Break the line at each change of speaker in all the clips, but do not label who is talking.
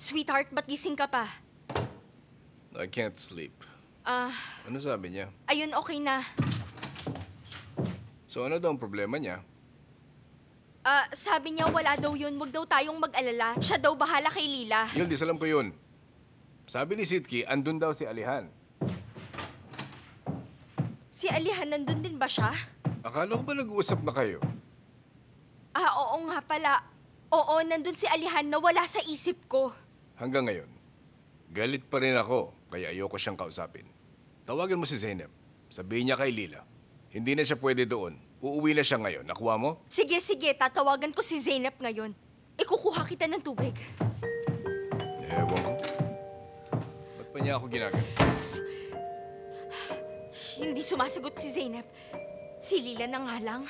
Sweetheart, ba't gising ka pa?
I can't sleep. Ano sabi niya?
Ayun, okay na.
So ano daw ang problema niya?
Sabi niya wala daw yun, wag daw tayong mag-alala. Siya daw bahala kay Lila.
Yildiz, alam ko yun. Sabi ni Sitki, andun daw si Alihan.
Si Alihan, nandun din ba siya?
Akala ko ba nag-uusap na kayo?
Oo nga pala. Oo, nandun si Alihan na wala sa isip ko.
Hanggang ngayon, galit pa rin ako, kaya ayoko siyang kausapin. Tawagan mo si Zeynep. Sabihin niya kay Lila. Hindi na siya pwede doon. Uuwi na siya ngayon. Nakuha mo?
Sige, tatawagan ko si Zeynep ngayon. Ikukuha kita ng tubig.
Ewan ko. Ba't pa niya ako ginagawa?
Hindi sumasagot si Zeynep. Si Lila na nga lang.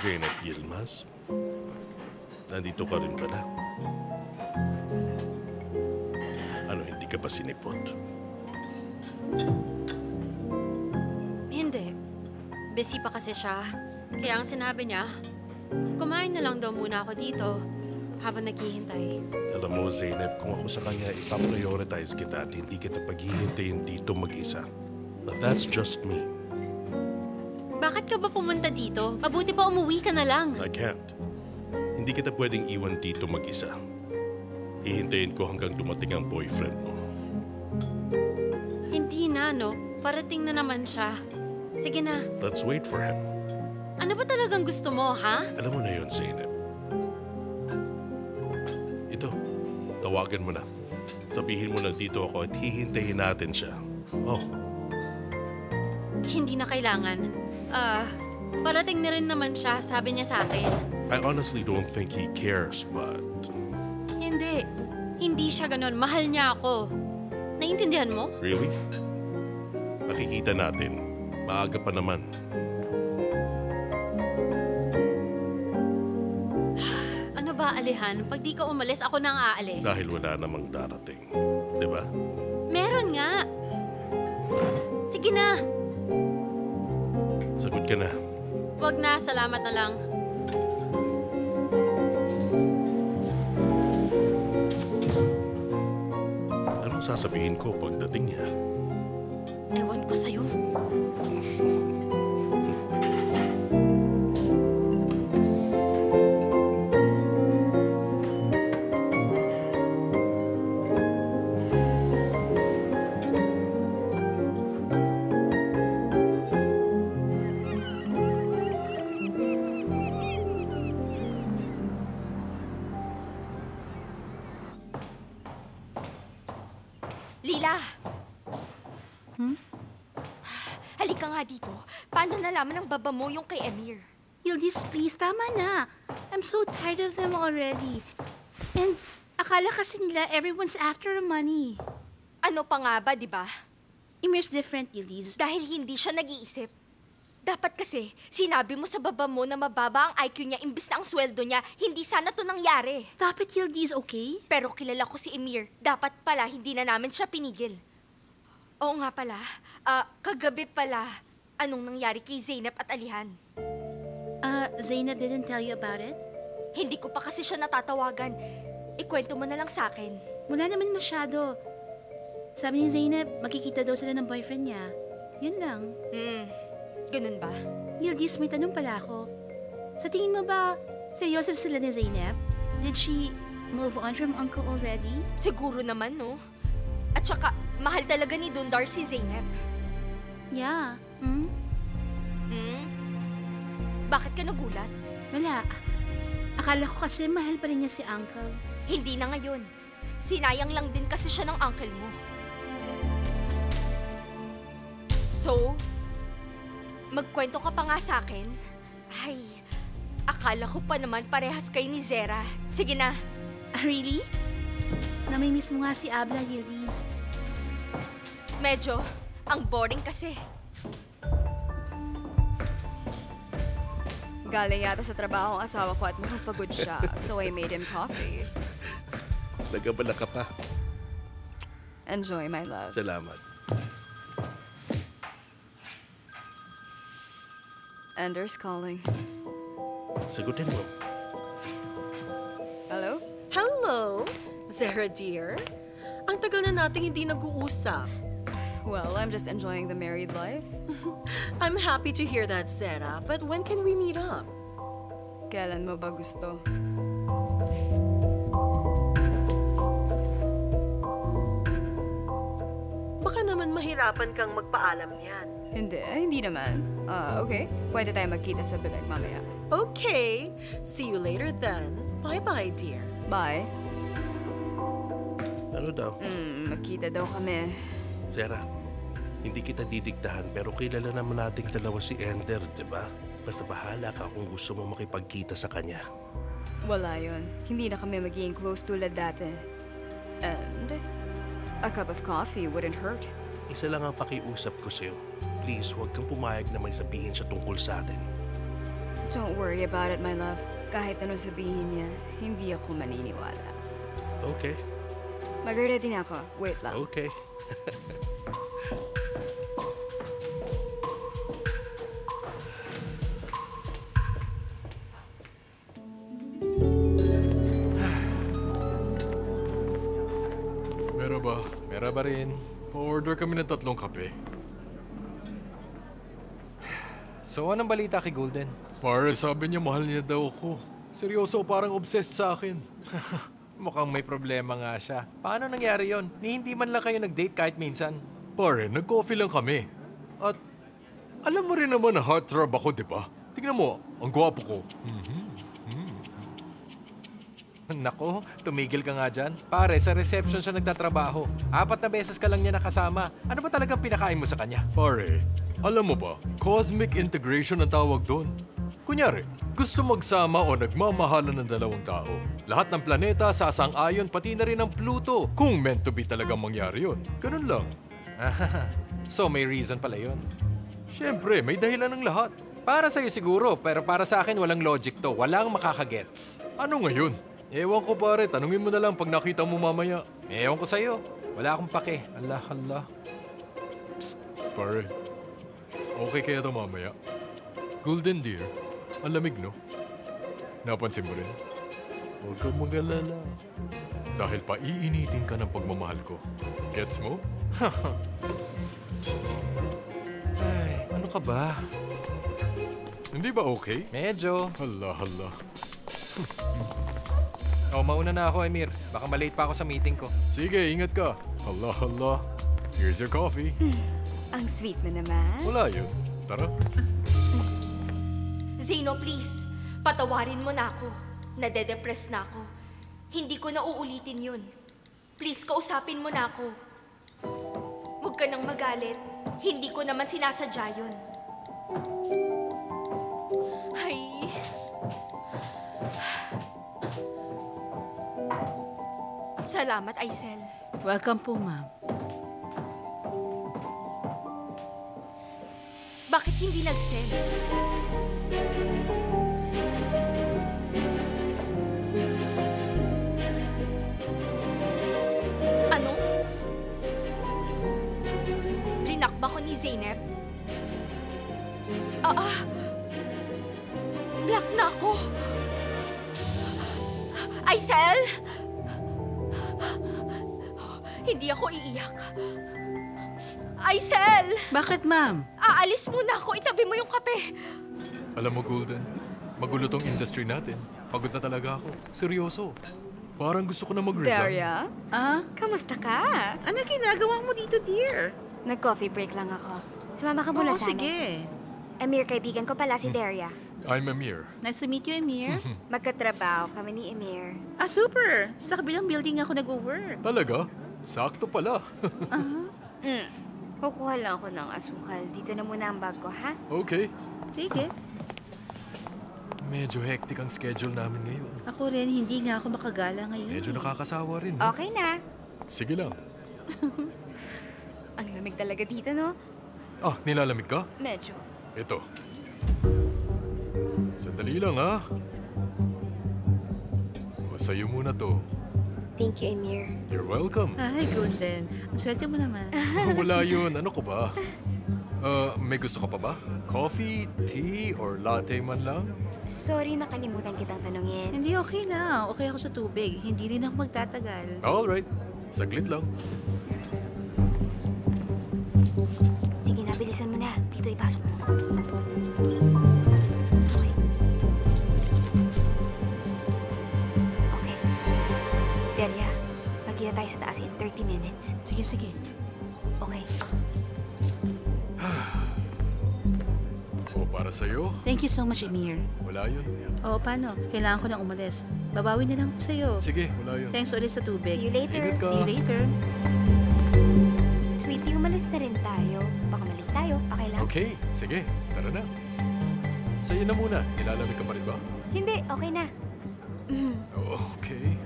Zeynep Yilmaz? Nandito ka rin pala? Ano, hindi ka ba sinipot?
Hindi. Busy pa kasi siya. Kaya ang sinabi niya, kumain na lang daw muna ako dito habang naghihintay.
Alam mo, Zeynep, kung ako sa kanya, ipaprioritize kita at hindi kita paghihintayin dito mag-isa. But that's just me.
Bakit ka ba pumunta dito? Mabuti pa umuwi ka na lang.
I can't. Hindi kita pwedeng iwan dito mag-isa. Hihintayin ko hanggang dumating ang boyfriend mo.
Hindi na, no? Parating na naman siya. Sige na.
Let's wait for him.
Ano ba talagang gusto mo, ha?
Alam mo na yun, Zeynep. Ito, tawagan mo na. Sabihin mo na dito ako at hihintayin natin siya. Oh,
Hindi na kailangan. Parating na rin naman siya, sabi niya sa akin.
I honestly don't think he cares, but...
Hindi. Hindi siya ganun. Mahal niya ako. Naiintindihan mo?
Really? Makikita natin. Maaga pa naman.
Ano ba, Alihan? Pag di ka umalis, ako na ang aalis.
Dahil wala namang darating. Di ba?
Meron nga. Sige na.
Sagot ka na.
Wag na, salamat na lang.
Anong sasabihin ko pagdating niya?
Ewan ko sa'yo.
Lila! Halika nga dito. Paano nalaman ng baba mo yung kay Emir?
Yildiz, please, tama na. I'm so tired of them already. And akala kasi nila everyone's after the money.
Ano pa nga ba, di ba?
Emir's different, Yildiz.
Dahil hindi siya nag-iisip. Dapat kasi, sinabi mo sa baba mo na mababa ang IQ niya imbis na ang sweldo niya, hindi sana to nangyari.
Stop it, Yildiz, okay?
Pero kilala ko si Emir. Dapat pala hindi na namin siya pinigil. Oo nga pala. Kagabi pala, anong nangyari kay Zeynep at Alihan?
Zeynep didn't tell you about it?
Hindi ko pa kasi siya natatawagan. Ikwento mo na lang sa akin.
Wala naman masyado. Sabi ni Zeynep, makikita daw sila ng boyfriend niya. Yun lang.
Ganun ba?
Yildiz, may tanong pala ako. Sa tingin mo ba, seryoso sila ni Zeynep? Did she move on from Uncle already?
Siguro naman, no? At saka, mahal talaga ni Dundar si Zeynep.
Yeah.
Bakit ka nagulat?
Wala. Akala ko kasi mahal pa rin niya si Uncle.
Hindi na ngayon. Sinayang lang din kasi siya ng uncle mo. So, magkwento ka pa nga sa akin? Ay, akala ko pa naman parehas kayo ni Zera. Sige na.
Really? Namimiss mo nga si Abla, Yildiz.
Medyo. Ang boring kasi.
Galing yata sa trabaho ang asawa ko at mukhang pagod siya, so I made him coffee.
Nagabala ka pa.
Enjoy, my love.
Salamat.
Ender's calling.
Sagutin mo.
Hello?
Hello, Zara dear. Ang tagal na nating hindi nag-uusap.
Well, I'm just enjoying the married life.
I'm happy to hear that, Zara. But when can we meet up?
Kailan mo ba gusto?
Baka naman mahirapan kang magpaalam yan.
Hindi naman. Okay. Pwede tayo magkita sa bibig mamaya.
Okay, see you later then. Bye-bye, dear.
Bye.
Ano daw?
Magkita daw kami.
Sarah, hindi kita didiktahan pero kilala naman nating dalawa si Ender, di ba? Basta bahala ka kung gusto mo makipagkita sa kanya.
Wala yun. Hindi na kami magiging close tulad dati. And a cup of coffee wouldn't hurt.
Isa lang ang pakiusap ko sa'yo. Please, huwag kang pumayag na may sabihin siya tungkol sa atin.
Don't worry about it, my love. Kahit ano sabihin niya, hindi ako maniniwala.
Okay,
Mag-ready na ako. Wait lang.
okay.
Merhaba. Merhaba rin. Pa-order kami ng 3 kape. So, anong balita kay Golden? Pare, sabi niya mahal niya daw ako. Seryoso, parang obsessed sa akin. Mukhang may problema nga siya. Paano nangyari yon? Hindi man lang kayo nag-date kahit minsan. Pare, nag-coffee lang kami. At alam mo rin naman na heartthrob ako, di ba? Tingnan mo, ang gwapo ko. Nako, tumigil ka nga dyan. Pare, sa reception siya nagtatrabaho. 4 na beses ka lang niya nakasama. Ano ba talagang pinakain mo sa kanya? Pare, alam mo ba, cosmic integration ang tawag doon. Kunyari, gusto magsama o nagmamahalan ng 2 tao. Lahat ng planeta sasang-ayon pati na rin ang Pluto kung meant to be talagang mangyari yun. Ganun lang. So may reason pala yun. Siyempre, may dahilan ng lahat. Para sa'yo siguro, pero para sa akin walang logic to. Walang makakagets. Ano ngayon? Ewan ko pare, tanungin mo na lang pag nakita mo mamaya. Ewan ko sa'yo. Wala akong pake. Allah. Psst, pare. Okay kaya to mamaya? Golden dear, ang lamig no? Napansin mo rin? Huwag kang mag-alala. Dahil paiinitin ka ng pagmamahal ko. Gets mo? Ay, ano ka ba? Hindi ba okay? Medyo. Hala. Oh, mauna na ako, Emir. Baka malate pa ako sa meeting ko. Sige, ingat ka. Hala. Here's your coffee.
Ang sweet mo naman.
Wala yun. Tara.
Zeno, please. Patawarin mo na ako. Nade-depress na ako. Hindi ko na uulitin yun. Please, kausapin mo na ako. Huwag ka nang magalit. Hindi ko naman sinasadya yun. Ay... Salamat, Aisel.
Welcome po, ma'am.
Bakit hindi nag-send? Ano? Blinakba ko ni Zeynep? Black na ako. Aisel! Hindi ako iiyak. Aisel!
Bakit, ma'am?
Aalis muna ako. Itabi mo yung kape.
Alam mo, Golden, magulo tong industry natin. Pagod na talaga ako. Seryoso. Parang gusto ko na mag-resign.
Daria, kamusta ka?
Ano ginagawa mo dito, dear?
Nag-coffee break lang ako. Sumama ka muna
Oo,
sana.
sige.
Emir, kaibigan ko pala si Daria.
I'm Amir.
Nice to meet you, Emir.
Magkatrabaho kami ni Emir.
Super! Sa kabilang building ako nag-work.
Talaga? Sakto pala.
Kukuha lang ako ng asukal. Dito na muna ang bag ko, ha?
Okay.
Sige.
Medyo hectic ang schedule namin ngayon.
Ako rin, hindi nga ako makagala ngayon.
Medyo nakakasawa rin.
Okay na.
Sige lang.
Ang lamig talaga dito, no?
Ah, nilalamig ka?
Medyo.
Ito. Sandali lang, ha? O, sa'yo muna to.
Thank you, Emir.
You're welcome.
Ay, Golden. Ang swerte mo naman.
Wala yun. Ano ko ba? May gusto ka pa ba? Coffee, tea, or latte man lang?
Sorry, nakalimutan kitang tanungin.
Hindi, okay na. Okay ako sa tubig. Hindi rin ako magtatagal.
Alright. Saglit lang.
Sige na, bilisan mo na. Dito, ipasok mo. Okay. Okay. Delia, magkita tayo sa taas in 30 minutes.
Sige, sige.
Okay.
O, para sa'yo?
Thank you so much, Emir.
Wala yun.
Oo, paano? Kailangan ko nang umalis. Babawi na lang ako sa'yo.
Sige, wala yun.
Thanks ulit sa tubig.
See you later.
Ingat ka.
See you later.
Sweetie, umalis na rin tayo. Baka mali tayo. Okay lang?
Okay, sige. Tara na. Sa'yo na muna. Nilalamig ka pa rin ba?
Hindi, okay na.
Okay.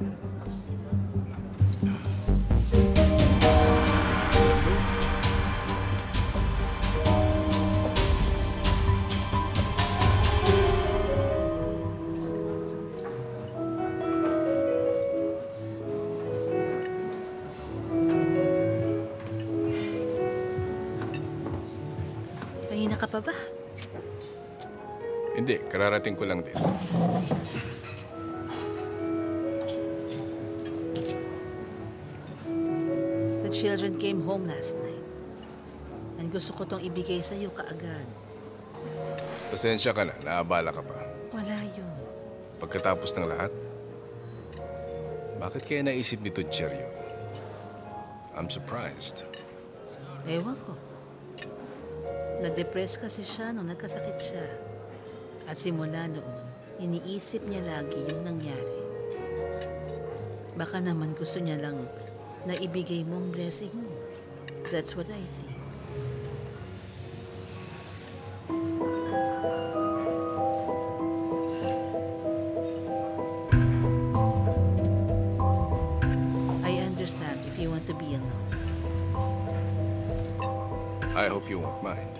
Let's go.
Kanina ka pa ba?
Hindi, kararating ko lang din.
The children came home last night. And gusto ko tong ibigay sa'yo kaagad.
Pasensya ka na, naabala ka pa.
Wala yun.
Pagkatapos ng lahat, bakit kaya naisip ni Tudjer yun? I'm surprised.
Ewan ko. Na-depress kasi siya nung nagkasakit siya. At simula noon, iniisip niya lagi yung nangyari. Baka naman gusto niya lang na ibigay mong blessing mo. That's what I think. I understand if you want to be alone.
I hope you won't mind.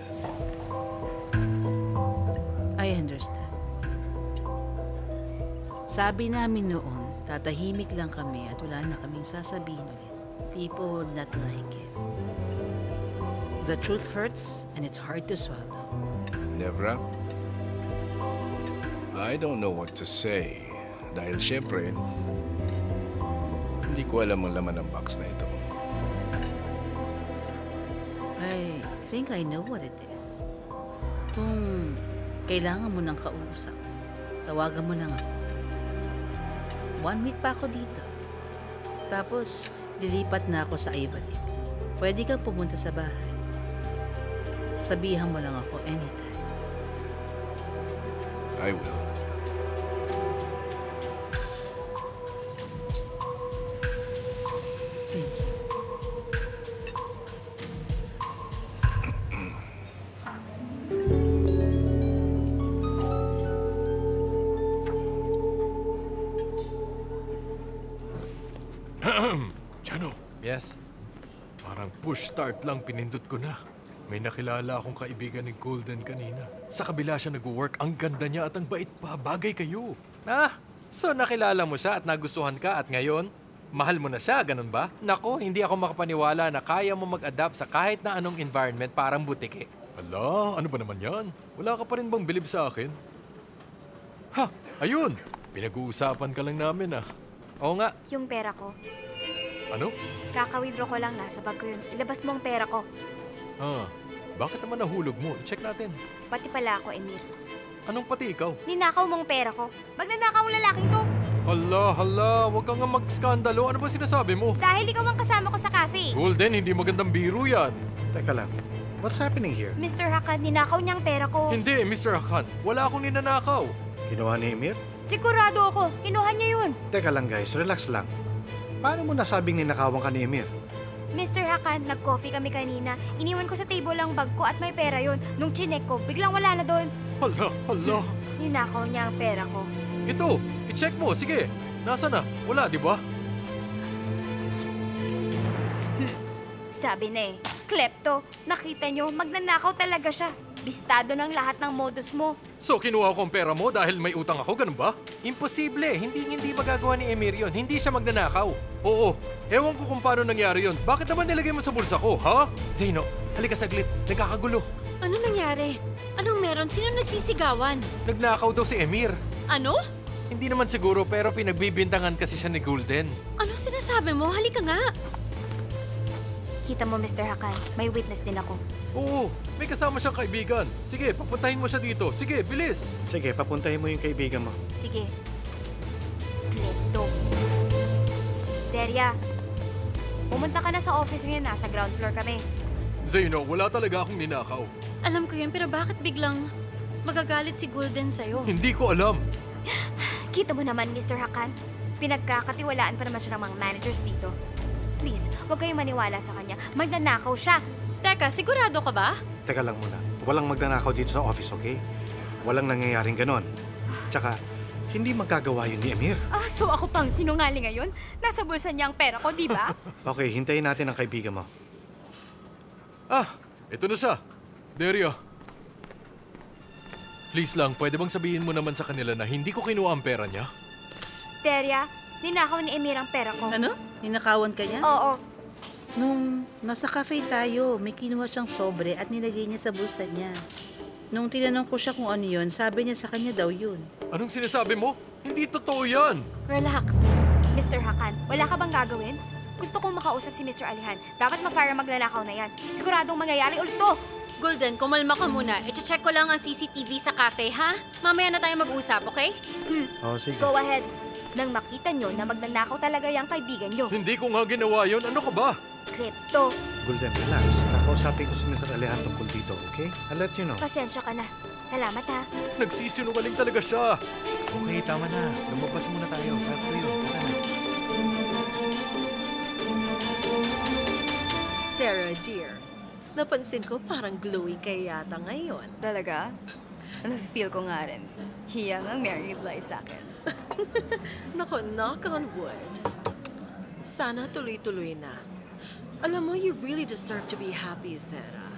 I understand. Sabi namin noon, tatahimik lang kami at wala na kaming sasabihin ulit. People would not like it. The truth hurts and it's hard to swallow.
Nebra? I don't know what to say. Dahil syempre, hindi ko alam ang laman ng box na ito.
I think I know what it is. Kung kailangan mo ng kausap, tawagan mo lang ako. 1 week pa ako dito. Tapos, lilipat na ako sa Ibalik. Pwede kang pumunta sa bahay. Sabihan mo lang ako anytime.
I will.
Thank you.
Jano. Yes? Parang push start lang pinindot ko na. May nakilala akong kaibigan ni Golden kanina. Sa kabila siya nag-work. Ang ganda niya at ang bait pa. Bagay kayo. So nakilala mo siya at nagustuhan ka at ngayon, mahal mo na siya, ganun ba? Nako, hindi ako makapaniwala na kaya mo mag-adapt sa kahit na anong environment parang butike. Ala, ano ba naman yan? Wala ka pa rin bang bilib sa akin? Ha, ayun! Pinag-uusapan ka lang namin Oo nga,
Yung pera ko.
ano?
Kaka-withdraw ko lang, nasa bag ko yun. Ilabas mo ang pera ko.
Bakit naman nahulog mo? I-check natin.
Pati pala ako, Emir.
Anong pati ikaw?
Ninakaw mong pera ko. Magnanakaw ang lalaking to.
Hala, wag kang nga mag-skandalo. Ano ba sinasabi mo?
Dahil ikaw ang kasama ko sa cafe.
Golden, hindi magandang biro yan.
Teka lang. What's happening here?
Mr. Hakan, ninakaw niyang pera ko.
Hindi, Mr. Hakan. Wala akong ninanakaw.
Kinuha ni Emir?
Sigurado ako. Kinuha niya yun.
Teka lang guys, relax lang. Paano mo nasabing ninakawan ka ni Emir?
Mr. Hakan, nag-coffee kami kanina. Iniwan ko sa table ang bag ko at may pera yun. Nung chinek ko, biglang wala na doon.
Hala.
Ninakaw niya ang pera ko.
Ito, i-check mo. Sige. Nasa na? Wala, di ba?
Sabi na eh. Klepto, nakita nyo, magnanakaw talaga siya. Bistado ng lahat ng modus mo.
So, kinuha ko ang pera mo dahil may utang ako, ganun ba? Imposible. Hindi magagawa ni Emir yun. Hindi siya magnanakaw. Oo, ewan ko kung paano nangyari yun. Bakit naman nilagay mo sa bulsa ko, ha? Zeno, halika saglit. Nagkakagulo.
Ano nangyari? Anong meron? Sino nagsisigawan?
Nagnakaw daw si Emir.
Ano?
Hindi naman siguro pero pinagbibintangan kasi siya ni Golden.
Anong sinasabi mo? Halika nga.
Kita mo, Mr. Hakan, may witness din ako.
Oo, may kasama siyang kaibigan. Sige, papuntahin mo siya dito. Sige, bilis.
Sige, papuntahin mo yung kaibigan mo.
Sige. Klepto. Deria, pumunta ka na sa office ngayon. Nasa ground floor kami.
Zeno, wala talaga akong ninakaw.
Alam ko yun, pero bakit biglang magagalit si Golden sa'yo?
Hindi ko alam.
Kita mo naman, Mr. Hakan. Pinagkakatiwalaan pa naman siya ng mga managers dito. Please, huwag kayong maniwala sa kanya. Magnanakaw siya.
Teka, sigurado ka ba?
Teka lang muna. Walang magnanakaw dito sa office, okay? Walang nangyayaring ganon. Tsaka, hindi magagawa yun ni Emir.
So ako pang sinungaling ngayon? Nasa bulsa niya ang pera ko, di ba?
Okay, hintayin natin ang kaibigan mo.
Ito na siya. Deria. Please lang, pwede bang sabihin mo naman sa kanila na hindi ko kinuha ang pera niya?
Deria, ninakaw ni Emir ang pera ko.
Ano? Ninakawan ka niya?
Oo.
Nung nasa cafe tayo, may kinuha siyang sobre at nilagay niya sa bulsa niya. Nung tinanong ko siya kung ano yun, sabi niya sa kanya daw yun.
Anong sinasabi mo? Hindi totoo yan.
Relax.
Mr. Hakan, wala ka bang gagawin? Gusto kong makausap si Mr. Alihan. Dapat ma-fire ang magnanakaw na yan. Siguradong mangyayari ulit to.
Golden, kumalma ka muna. I-check ko lang ang CCTV sa cafe, ha? Mamaya na tayo mag-usap, okay?
Oh, sige.
Go ahead. Nang makita nyo na magnanakaw talaga yung kaibigan nyo.
Hindi ko nga ginawa yun. Ano ka ba?
Klepto.
Golden, relax. Kakausapin ko si Mr. Alejan tungkol dito, okay? I'll let you know.
Pasensya ka na. Salamat ha.
Nagsisinungaling talaga siya.
Okay, tama na. Lumabas muna tayo. Sakto yun. Tara na.
Sarah, dear. Napansin ko parang glowing kayo yata ngayon.
Talaga? Na-feel ko nga rin. Hiyang ang married life sa akin.
Nako, knock on wood. Sana tuloy-tuloy na. Alam mo, you really deserve to be happy, Sarah.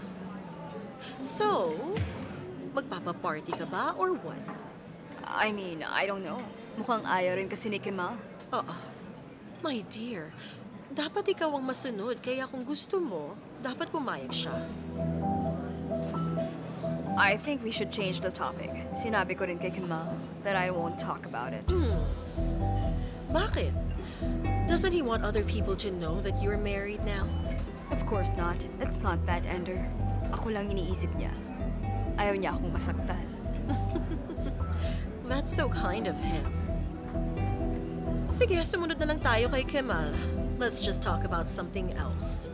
So, magpapaparty ka ba or what?
I mean, I don't know. Mukhang ayaw rin kasi ni Kemal.
My dear, dapat ikaw ang masunod, kaya kung gusto mo, dapat pumayag siya.
I think we should change the topic. Sinabi ko rin kay Kemal that I won't talk about it.
Bakit? Doesn't he want other people to know that you're married now?
Of course not. It's not that, Ender. Ako lang iniisip niya. Ayaw niya akong masaktan.
That's so kind of him. Sige, sumunod na lang tayo kay Kemal. Let's just talk about something else.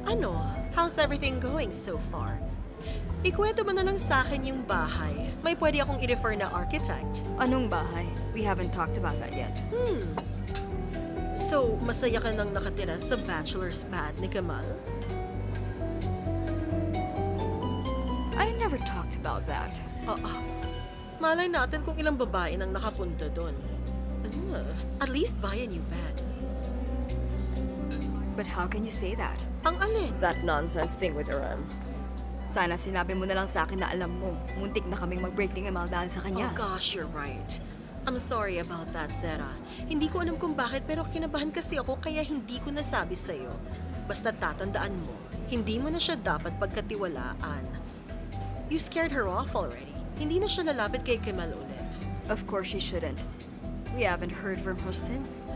Ano? How's everything going so far? Ikwento mo na lang sa akin yung bahay. May pwede akong i-refer na architect.
Anong bahay? We haven't talked about that yet.
So, masaya ka nang nakatira sa bachelor's pad ni Kemal?
I never talked about that.
Malay natin kung ilang babae nang nakapunta doon. At least buy a new bed.
But how can you say that?
Ang alin?
That nonsense thing with Aram.
Sana sinabi mo na lang sa akin na alam mo. Muntik na kaming mag-break ni Kemal dahil sa kanya.
Oh gosh, you're right. I'm sorry about that, Sarah. Hindi ko alam kung bakit pero kinabahan kasi ako kaya hindi ko nasabi sa'yo. Basta tatandaan mo, hindi mo na siya dapat pagkatiwalaan. You scared her off already. Hindi na siya lalapit kay Kemal ulit.
Of course she shouldn't. We haven't heard from her since.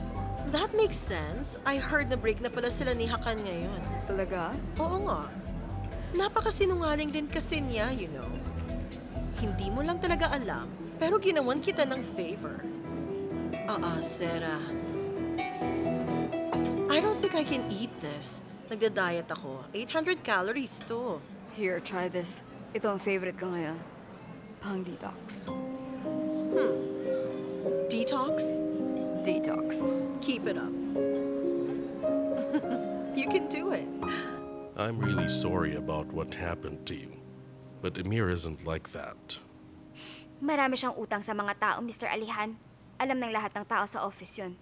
That makes sense. I heard na break na pala sila ni Hakan ngayon.
Talaga?
Oo nga. Napakasinungaling din kasi niya, you know. Hindi mo lang talaga alam, pero ginawan kita ng favor. Sarah. I don't think I can eat this. Nagda-diet ako. 800 calories to.
Here, try this. Ito ang favorite ko ngayon. Pang-detox.
Detox?
Detox.
Keep it up. You can do it.
I'm really sorry about what happened to you. But Emir isn't like that.
Marami siyang utang sa mga tao, Mr. Alihan. Alam ng lahat ng tao sa office yun.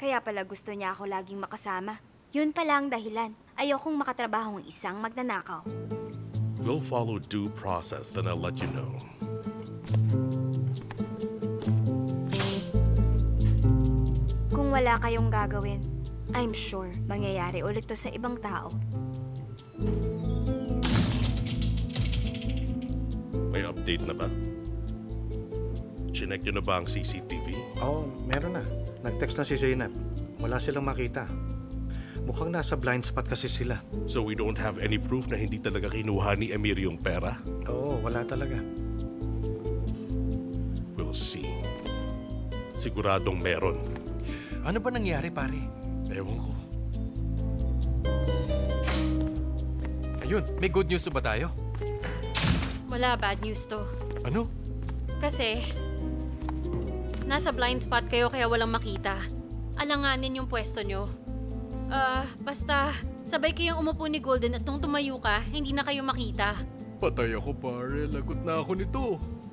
Kaya pala gusto niya ako laging makasama. Yun pala ang dahilan. Ayokong makatrabaho ng isang magnanakaw.
We'll follow due process, then I'll let you know.
Kung wala kayong gagawin, I'm sure mangyayari ulit to sa ibang tao.
May update na ba? Chinek nyo na ba ang CCTV?
Oo, meron na. Nag-text na si Zainab. Wala silang makita. Mukhang nasa blind spot kasi sila.
So we don't have any proof na hindi talaga kinuha ni Emir yung pera?
Oo, wala talaga.
We'll see. Siguradong meron.
Ano ba nangyari, pare? Ewan ko. Ayun, may good news na ba tayo?
Wala, bad news to.
Ano?
Kasi, nasa blind spot kayo kaya walang makita. Alanganin yung pwesto nyo. Basta, sabay kayong umupo ni Golden at nung tumayo ka, hindi na kayo makita.
Patay ako, pare. Lagot na ako nito.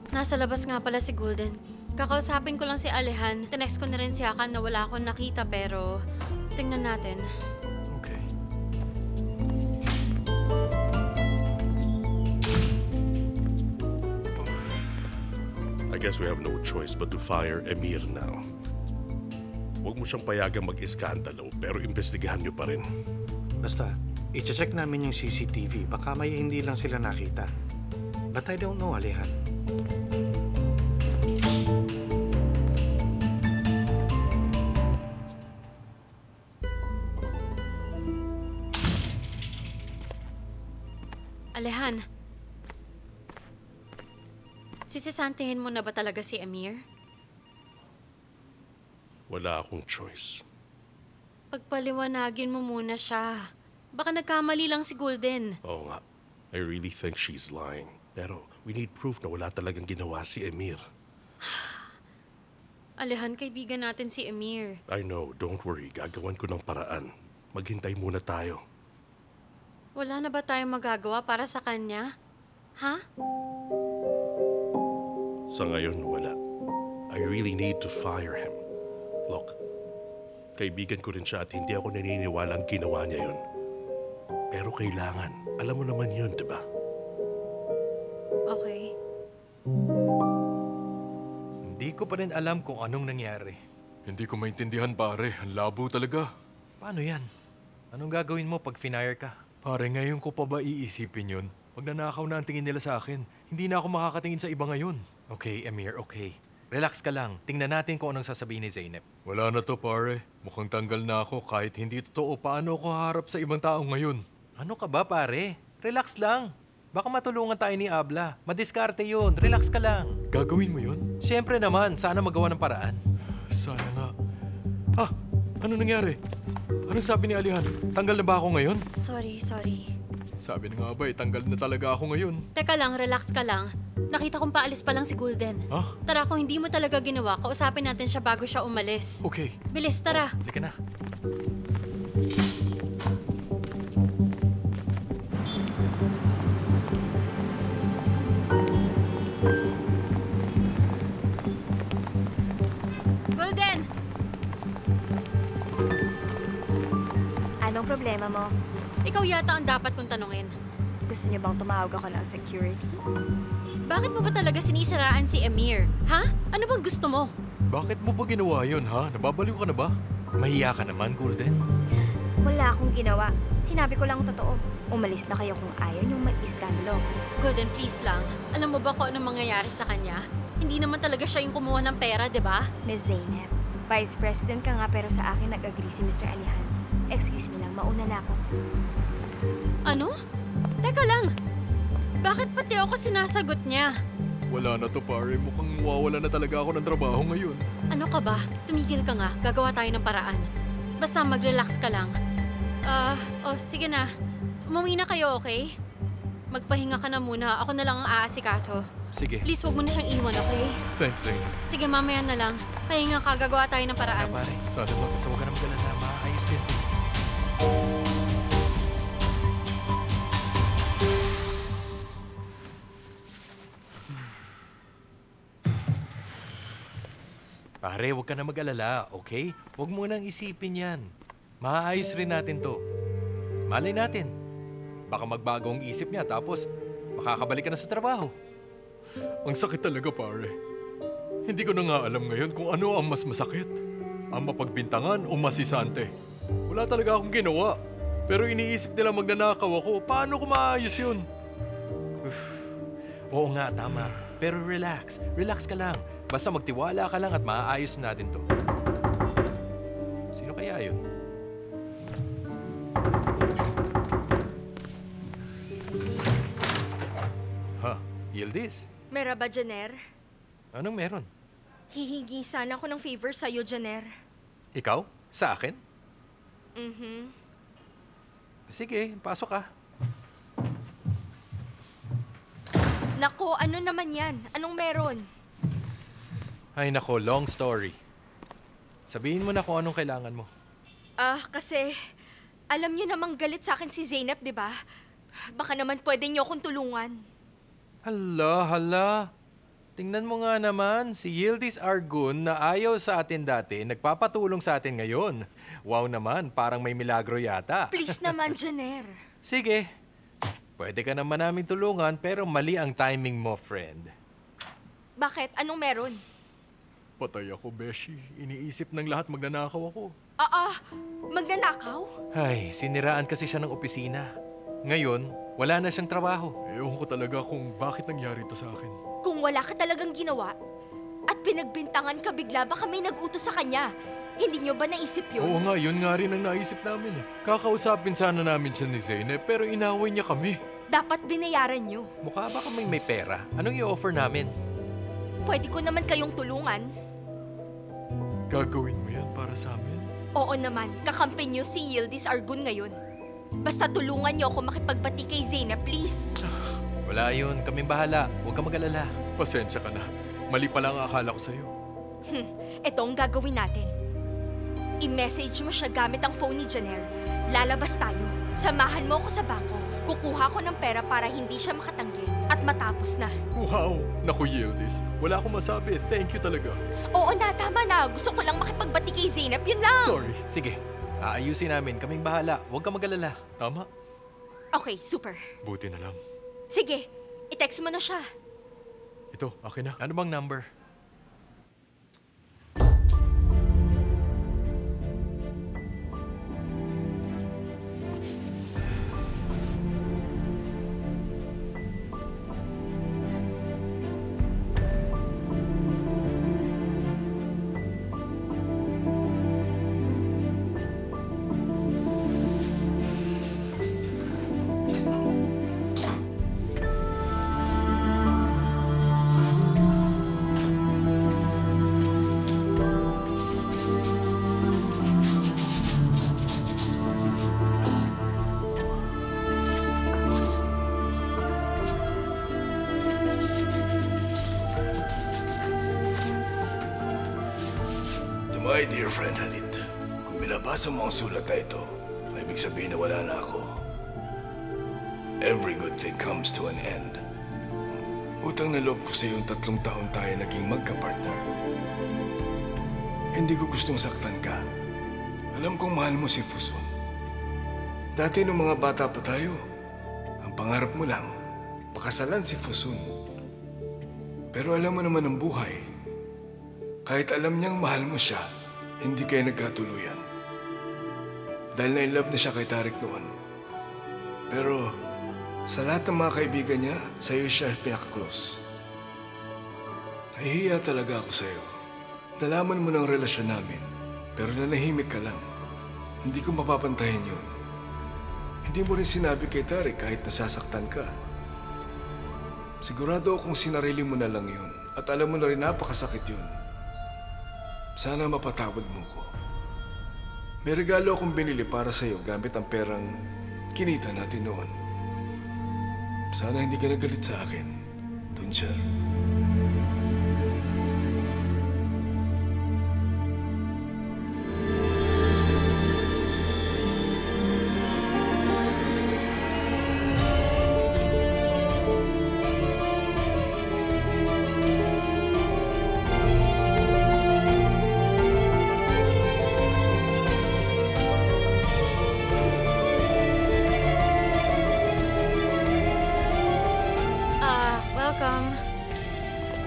Nasa labas nga pala si Golden. Kakausapin ko lang si Alehan. Tinext ko na rin si Hakan na wala akong nakita pero tingnan natin.
Okay.
I guess we have no choice but to fire Emir now. Huwag mo siyang payagang mag-iskandalo, pero imbestigahan niyo pa rin.
Basta, i-check namin yung CCTV. Baka may hindi lang sila nakita. But I don't know, Alehan.
Alehan, sisisantihin mo na ba talaga si Emir?
Wala akong choice.
Pagpaliwanagin mo muna siya. Baka nagkamali lang si Golden.
Oo nga. I really think she's lying. Pero we need proof na wala talagang ginawa si Emir.
Alehan, kaibigan natin si Emir.
I know, don't worry. Gagawan ko ng paraan. Maghintay muna tayo.
Wala na ba tayong magagawa para sa kanya? Ha?
Sa ngayon, wala. I really need to fire him. Look, kaibigan ko rin siya at hindi ako naniniwalang ginawa niya yun. Pero kailangan. Alam mo naman yun, di ba?
Okay.
Hindi ko pa rin alam kung anong nangyari. Hindi ko maintindihan, pare. Ang labo talaga. Paano yan? Anong gagawin mo pag finire ka? Pare, ngayon ko pa ba iisipin yun? Magnanakaw na ang tingin nila sa akin. Hindi na ako makakatingin sa iba ngayon. Okay, Emir, okay. Relax ka lang. Tingnan natin kung anong sasabihin ni Zainab. Wala na to, pare. Mukhang tanggal na ako kahit hindi totoo. Paano ako haharap sa ibang tao ngayon? Ano ka ba, pare? Relax lang. Baka matulungan tayo ni Abla. Madiskarte yun. Relax ka lang. Gagawin mo yun? Siyempre naman. Sana magawa ng paraan. Sana nga. Ano nangyari? Anong sabi ni Alihan? Tanggal na ba ako ngayon?
Sorry.
Sabi na nga ba, tanggal na talaga ako ngayon.
Teka lang, relax ka lang. Nakita kong paalis pa lang si Golden. Tara, kung hindi mo talaga ginawa, kausapin natin siya bago siya umalis.
Okay.
Bilis, tara.
Halika na.
Golden!
Anong problema mo?
Ikaw yata ang dapat kong tanungin.
Gusto niyo bang tumawag ako ng security?
Bakit mo ba talaga sinisiraan si Emir? Ha? Ano bang gusto mo?
Bakit mo ba ginawa yun, ha? Nababaliw ka na ba? Mahiya ka naman, Golden.
Wala akong ginawa. Sinabi ko lang ang totoo. Umalis na kayo kung ayaw niyong mag-iskandalo.
Golden, please lang. Alam mo ba kung anong mangyayari sa kanya? Hindi naman talaga siya yung kumuha ng pera, di ba?
Ms. Zainab, Vice President ka nga pero sa akin nag-agree si Mr. Alihan. Excuse me lang, mauna na ako.
Ano? Teka lang. Bakit pati ako sinasagot niya?
Wala na to, pare. Mukhang mawawala na talaga ako ng trabaho ngayon.
Ano ka ba? Tumigil ka nga. Gagawa tayo ng paraan. Basta mag-relax ka lang. Sige na. Umuwi na kayo, okay? Magpahinga ka na muna. Ako na lang ang aasikaso.
Sige.
Please, wag mo na siyang iwan, okay?
Thanks, Zainab.
Sige, mamaya na lang. Pahinga ka. Gagawa tayo ng paraan.
Pare, sana ba? Basta huwag ka na magdala na maayos din. Pare, huwag ka na mag-alala, okay? Huwag mo nang isipin yan. Maayos rin natin to. Malay natin. Baka magbago ang isip niya tapos makakabalik ka na sa trabaho. Ang sakit talaga, pare. Hindi ko na nga alam ngayon kung ano ang mas masakit. Ang mapagbintangan o masisante. Wala talaga akong ginawa. Pero iniisip nila magnanakaw ako. Paano ko maayos yun? Oo nga, tama. Pero relax. Relax ka lang. Basta magtiwala ka lang at maaayos natin to. Sino kaya yun? Ha? Yildiz?
Merhaba, Janer.
Anong meron?
Hihingi sana ako ng favor sa'yo, Janer.
Ikaw? Sa akin?
Mhm.
Sige, pasok ka.
Nako, ano naman yan? Anong meron?
Ay nako, long story. Sabihin mo na kung anong kailangan mo.
Kasi alam niyo namang galit sa akin si Zeynep, di ba? Baka naman pwede niyo akong tulungan.
Hala. Tingnan mo nga naman, si Yildiz Argun na ayaw sa atin dati, nagpapatulong sa atin ngayon. Wow naman, parang may milagro yata.
Please naman, Janer.
Sige, pwede ka naman namin tulungan pero mali ang timing mo, friend.
Bakit? Anong meron?
Patay ako, Beshi. Iniisip ng lahat magnanakaw ako.
Magnanakaw?
Ay, siniraan kasi siya ng opisina. Ngayon, wala na siyang trabaho. Ewan ko talaga kung bakit nangyari to sa akin.
Kung wala ka talagang ginawa at pinagbintangan ka bigla, baka may nag-utos sa kanya. Hindi niyo ba naisip yun?
Oo nga, yun nga rin ang naisip namin eh. Kakausapin sana namin siya ni Zeynep pero inaway niya kami.
Dapat binayaran niyo.
Mukha ba kaming may pera? Anong i-offer namin?
Pwede ko naman kayong tulungan.
Gagawin mo yan para sa amin?
Oo naman, kakampi niyo si Yildiz Argun ngayon. Basta tulungan niyo ako makipagbati kay Zeynep, please.
Wala yun, kaming bahala. Huwag ka mag-alala. Pasensya ka na. Mali pa lang ang akala ko sa'yo.
Ito ang gagawin natin. I-message mo siya gamit ang phone ni Janer. Lalabas tayo. Samahan mo ako sa bangko. Kukuha ko ng pera para hindi siya makatanggi. At matapos na.
Wow! Naku, Yildiz. Wala akong masabi. Thank you talaga.
Oo na, tama na. Gusto ko lang makipagbati kay Zeynep. Yun lang.
Sorry. Sige. Aayusin namin. Kaming bahala. Huwag ka mag-alala. Tama?
Okay, super.
Buti na lang.
Sige, i-text mo na siya.
Ito, akin na. Ano bang number?
My dear friend Halit, kung binabasa mo ang sulat na ito, ibig sabihin na wala na ako. Every good thing comes to an end. Utang na loob ko sa iyong 3 taon tayo naging magka-partner. Hindi ko gustong saktan ka. Alam kong mahal mo si Fusun. Dati nung mga bata pa tayo, ang pangarap mo lang, pakasalan si Fusun. Pero alam mo naman ang buhay. Kahit alam niyang mahal mo siya, hindi kayo nagkatuluyan. Dahil na-inlove na siya kay Tarik noon. Pero sa lahat ng mga kaibigan niya, sa'yo siya pinaka-close. Nahihiya talaga ako sa'yo. Nalaman mo ng relasyon namin, pero nanahimik ka lang. Hindi ko mapapantahin yun. Hindi mo rin sinabi kay Tarik kahit nasasaktan ka. Sigurado akong sinarili mo na lang yun at alam mo na rin napakasakit yun. Sana mapatawad mo ko. May regalo akong binili para sa'yo gamit ang perang kinita natin noon. Sana hindi ka nagalit sa akin, Tuncher.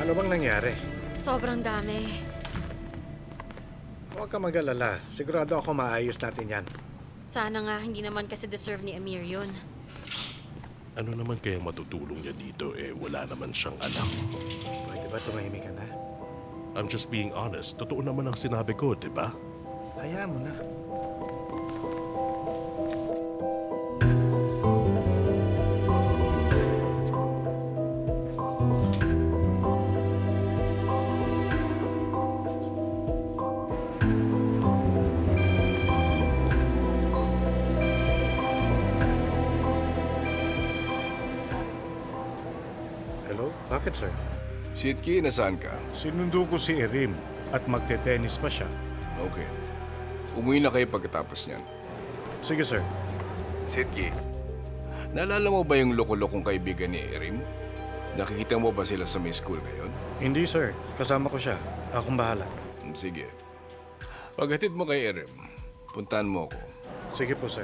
Ano bang nangyari?
Sobrang dami.
Huwag ka mag-alala. Sigurado ako maayos natin yan.
Sana nga hindi naman kasi deserve ni Amir yun.
Ano naman kaya matutulong niya dito wala naman siyang alam.
Pwede ba tumahimik ka na?
I'm just being honest. Totoo naman ang sinabi ko, di ba?
Hayaan mo na. Hello? Bakit, sir?
Shitki, nasaan ka?
Sinundo ko si Erim at magte-tennis pa siya.
Okay. Umuwi na kayo pagkatapos niyan.
Sige, sir.
Shitki. Naalala mo ba yung loko-lokong kaibigan ni Erim? Nakikita mo ba sila sa may school ngayon?
Hindi, sir. Kasama ko siya. Akong bahala.
Sige. Paghatid mo kay Erim, puntahan mo ako.
Sige po, sir.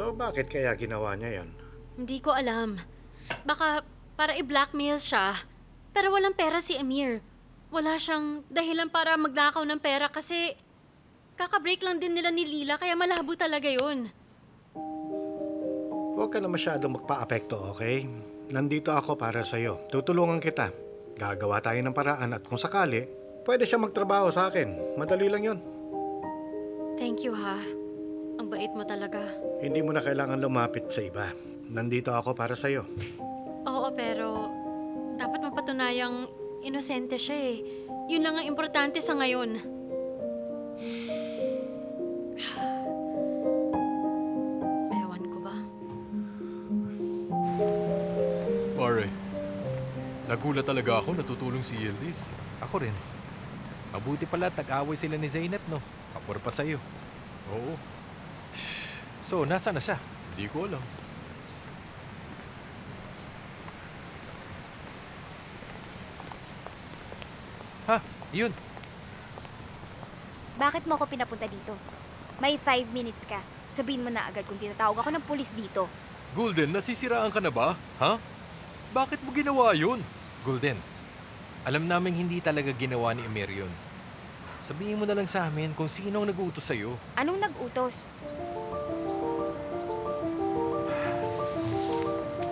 So, bakit kaya ginawa niya yon?
Hindi ko alam. Baka para i-blackmail siya. Pero walang pera si Amir. Wala siyang dahilan para magnakaw ng pera kasi kaka-break lang din nila ni Lila kaya malabo talaga yun.
Huwag ka na masyadong magpa-apekto, okay? Nandito ako para sa'yo. Tutulungan kita. Gagawa tayo ng paraan at kung sakali, pwede siya magtrabaho sa akin. Madali lang yon.
Thank you, ha. Ang bait mo talaga.
Hindi mo na kailangan lumapit sa iba. Nandito ako para sa'yo.
Oo, pero dapat mapatunayang inosente siya eh. Yun lang ang importante sa ngayon. Ewan ko ba?
Pare, nagulat talaga ako natutulong si Yildiz. Ako rin. Mabuti pala at nag-away sila ni Zeynep, no? Kapor pa sa'yo. Oo. So, nasa na siya? Hindi ko alam. Ha? Yun.
Bakit mo ako pinapunta dito? May 5 minutes ka. Sabihin mo na agad kung tinatawag ako ng pulis dito.
Golden, nasisiraan ka na ba? Ha? Bakit mo ginawa yun? Golden, alam naming hindi talaga ginawa ni Amir yun. Sabihin mo na lang sa amin kung sino ang nag-uutos sa'yo.
Anong nag-utos?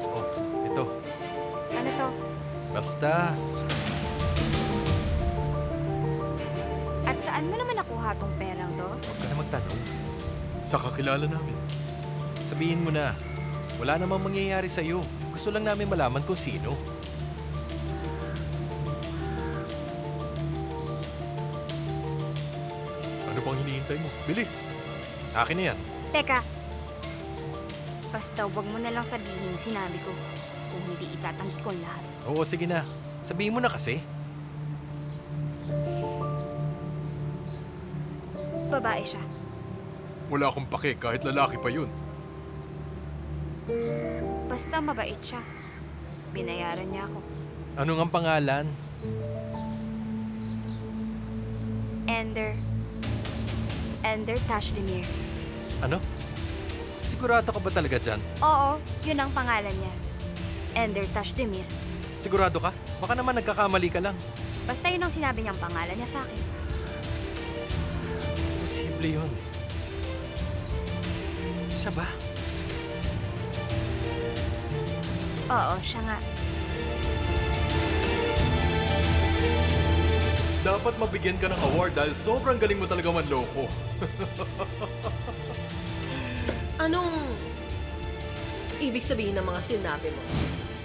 Oh, ito.
Ano to?
Basta.
At saan mo naman nakuha tong perang to?
Huwag ka na magtanong. Sa kakilala namin. Sabihin mo na, wala namang mangyayari sa'yo. Gusto lang namin malaman kung sino. Ano pang hinihintay mo? Bilis! Akin na yan.
Teka. Basta wag mo na lang sabihin sinabi ko. Kung hindi itatanggi ko lahat.
Oo, sige na. Sabihin mo na kasi.
Babae siya.
Wala akong pake kahit lalaki pa yun.
Basta mabait siya. Binayaran niya ako.
Ano ang pangalan?
Ender Tashdemir.
Ano? Sigurado ka ba talaga dyan?
Oo, yun ang pangalan niya. Ender Tashdemir.
Sigurado ka? Baka naman nagkakamali ka lang.
Basta yun ang sinabi niyang pangalan niya sa akin.
Posible yun. Siya ba?
Oo, siya nga.
Dapat mabigyan ka ng award dahil sobrang galing mo talaga manloko.
Anong ibig sabihin ng mga sinabi mo?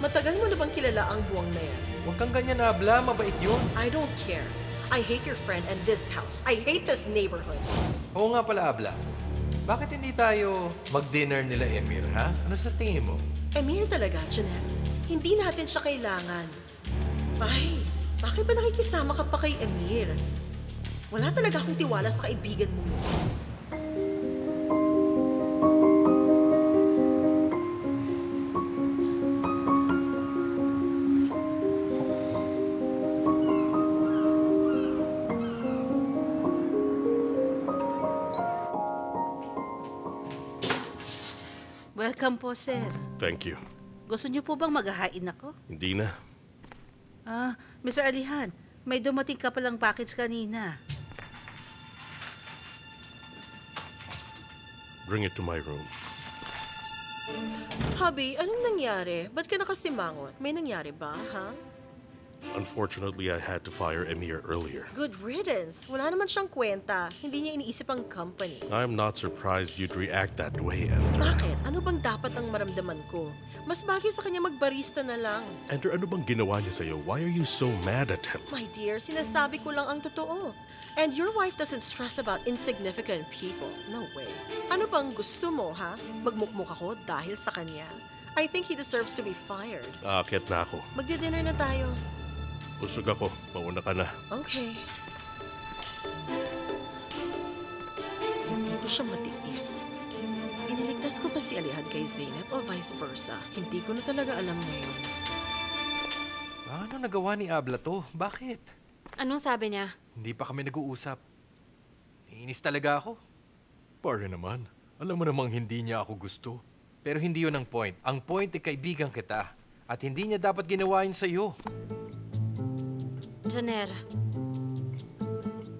Matagal mo na bang kilala ang buwang na yan?
Huwag kang ganyan na abla, mabait yun.
I don't care. I hate your friend and this house. I hate this neighborhood.
Oo nga pala, abla. Bakit hindi tayo mag-dinner nila Emir, ha? Ano sa tingin mo?
Emir talaga, Janelle. Hindi natin siya kailangan. Ay, bakit ba nakikisama ka pa kay Emir? Wala talaga akong tiwala sa kaibigan mo.
Welcome po, sir.
Thank you.
Gusto niyo po bang maghahain ako?
Hindi na.
Mr. Alihan, may dumating ka palang package kanina.
Bring it to my room.
Hubby, anong nangyari? Ba't ka nakasimangot? May nangyari ba, ha?
Unfortunately, I had to fire Emir earlier.
Good riddance. Wala naman siyang kwenta. Hindi niya iniisip ang company.
I'm not surprised you'd react that way, Ender.
Bakit? Ano bang dapat ang maramdaman ko? Mas bagay sa kanya magbarista na lang.
Ender, ano bang ginawa niya sa'yo? Why are you so mad at him?
My dear, sinasabi ko lang ang totoo. And your wife doesn't stress about insignificant people. No way. Ano bang gusto mo, ha? Magmukmuk ako dahil sa kanya. I think he deserves to be fired.
Aakyat na ako.
Magdi-dinner na tayo.
Busog ako. Mauna ka na.
Okay. Hindi ko siya matiis. Iniligtas ko ba si Alihan kay Zainab o vice versa? Hindi ko na talaga alam ngayon.
Ano nagawa ni Abla to? Bakit?
Anong sabi niya?
Hindi pa kami nag-uusap. Iinis talaga ako. Pare naman, alam mo namang hindi niya ako gusto. Pero hindi yun ang point. Ang point ay kaibigan kita. At hindi niya dapat ginawa yun sa'yo.
Janer,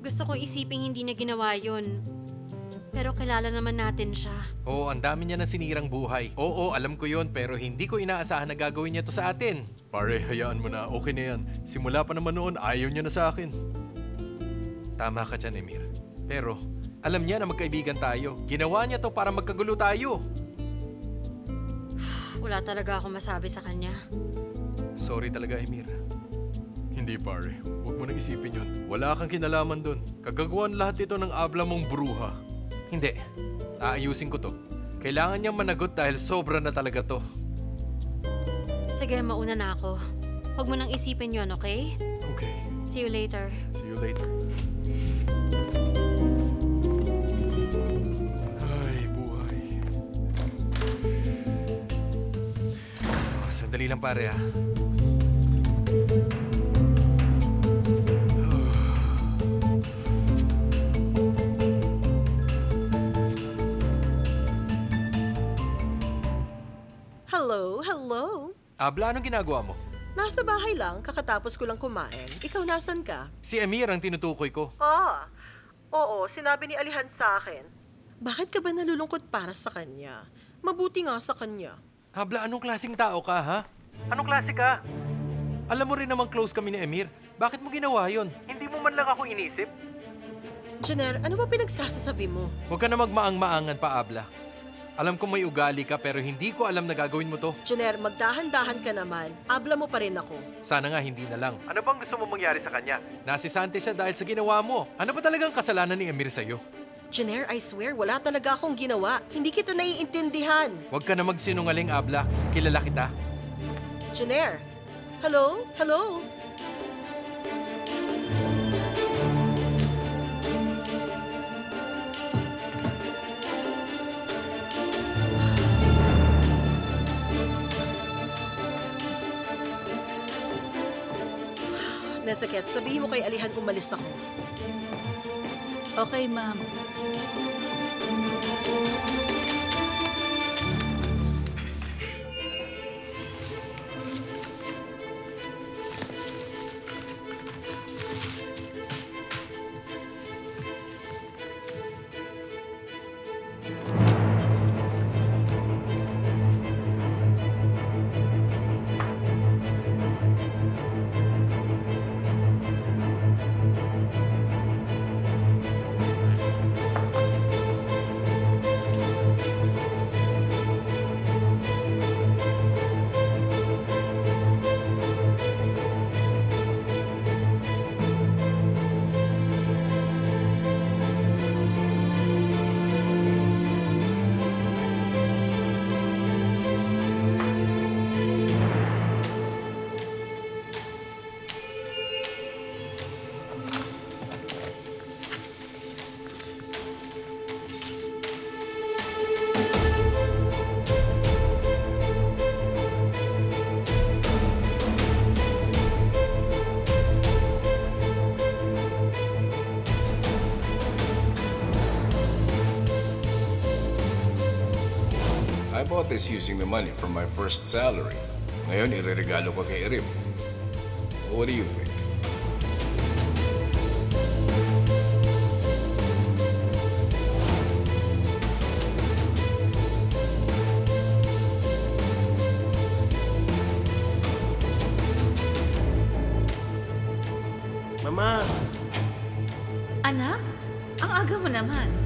gusto ko isiping hindi niya ginawa yun. Pero kilala naman natin siya.
Oo, ang dami niya ng sinirang buhay. Oo, alam ko yun, pero hindi ko inaasahan na gagawin niya to sa atin. Pare, hayaan mo na. Okay na yan. Simula pa naman noon, ayaw niya na sa akin. Tama ka dyan, Emir. Pero, alam niya na magkaibigan tayo. Ginawa niya to para magkagulo tayo.
Wala talaga ako masabi sa kanya.
Sorry talaga, Emir. Hindi, pare. Huwag mo nang isipin yun. Wala kang kinalaman dun. Kagagawan lahat ito ng abla mong bruha. Hindi. Aayusin ko to. Kailangan niyang managot dahil sobra na talaga to.
Sige, mauna na ako. Huwag mo nang isipin yun, okay?
Okay.
See you later.
See you later. Ay, buhay. Sandali lang, pare, ha?
Hello?
Abla, anong ginagawa mo?
Nasa bahay lang, kakatapos ko lang kumain. Ikaw nasan ka?
Si Emir ang tinutukoy ko.
Oo, sinabi ni Alihan sa akin. Bakit ka ba nalulungkot para sa kanya? Mabuti nga sa kanya.
Abla, anong klaseng tao ka, ha? Anong klase ka? Alam mo rin namang close kami ni Emir. Bakit mo ginawa yon? Hindi mo man lang ako inisip?
Janer, ano ba pinagsasasabi mo?
Huwag ka na magmaang-maangan pa, Abla. Alam kong may ugali ka pero hindi ko alam na gagawin mo to.
Janer, magdahan-dahan ka naman. Abla mo pa rin ako.
Sana nga hindi na lang. Ano bang gusto mo mangyari sa kanya? Nasisante siya dahil sa ginawa mo. Ano ba talagang kasalanan ni Emir sa'yo?
Janer, I swear, wala talaga akong ginawa. Hindi kita naiintindihan.
Huwag ka na magsinungaling, Abla. Kilala kita.
Janer, hello? Hello? Neseket, sabihin mo kay Alihan umalis ako.
Okay, ma'am.
I bought this using the money from my first salary. Ngayon, ireregalo ko kay Erim. What do you think?
Mama!
Anak, ang aga mo naman.